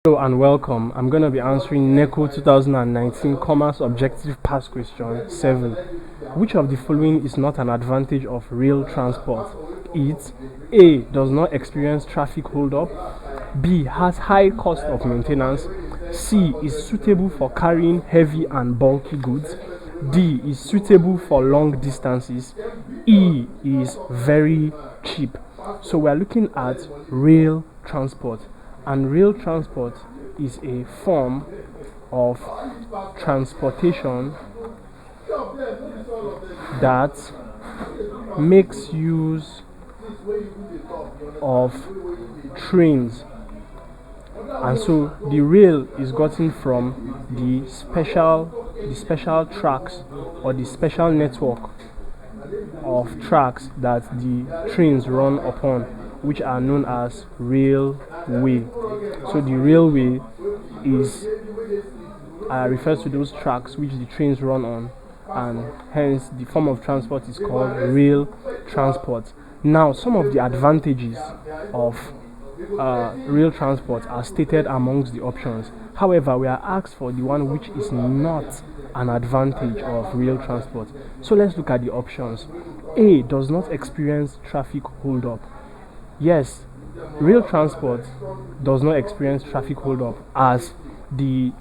Hello and welcome. I'm going to be answering NECO 2019 Commerce Objective Past Question 7. Which of the following is not an advantage of rail transport? It A. Does not experience traffic hold-up. B. Has high cost of maintenance. C. Is suitable for carrying heavy and bulky goods. D. Is suitable for long distances. E. Is very cheap. So we are looking at rail transport. And rail transport is a form of transportation that makes use of trains. And so the rail is gotten from the special tracks or the special network of tracks that the trains run upon, which are known as railway. So the railway is refers to those tracks which the trains run on, and hence the form of transport is called rail transport. Now, some of the advantages of rail transport are stated amongst the options. However, we are asked for the one which is not an advantage of rail transport. So let's look at the options. A. Does not experience traffic hold-up. Yes, rail transport does not experience traffic hold-up, as the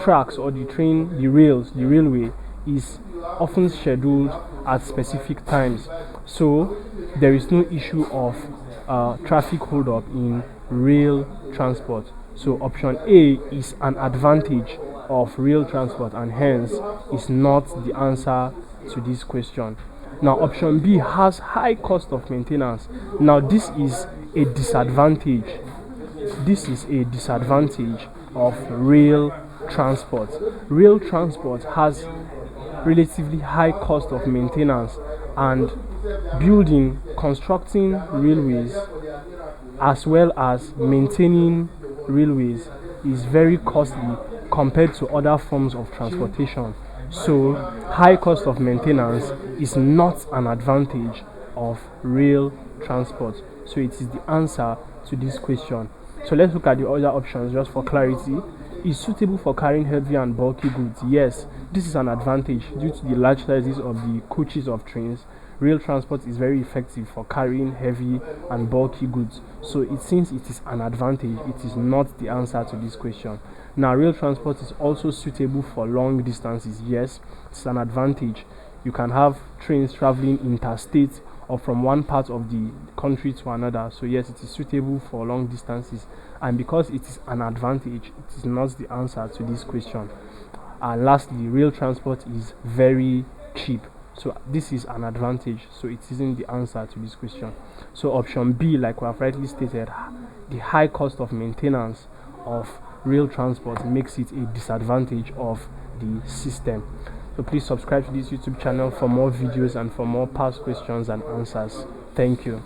tracks or the railway is often scheduled at specific times. So there is no issue of traffic hold-up in rail transport. So option A is an advantage of rail transport and hence is not the answer to this question. Now, option B has high cost of maintenance. Now, this is a disadvantage. This is a disadvantage of rail transport. Rail transport has relatively high cost of maintenance, and constructing railways as well as maintaining railways is very costly compared to other forms of transportation. So high cost of maintenance is not an advantage of rail transport. So it is the answer to this question. So let's look at the other options just for clarity. Is suitable for carrying heavy and bulky goods. Yes, this is an advantage due to the large sizes of the coaches of trains. Rail transport is very effective for carrying heavy and bulky goods. So since it is an advantage, it is not the answer to this question. Now, rail transport is also suitable for long distances. Yes, it's an advantage. You can have trains traveling interstate or from one part of the country to another. So yes, it is suitable for long distances, and because it is an advantage, it is not the answer to this question. And lastly, rail transport is very cheap. So this is an advantage, so it isn't the answer to this question. So option B, like we have rightly stated, the high cost of maintenance of rail transport makes it a disadvantage of the system. So please subscribe to this YouTube channel for more videos and for more past questions and answers. Thank you.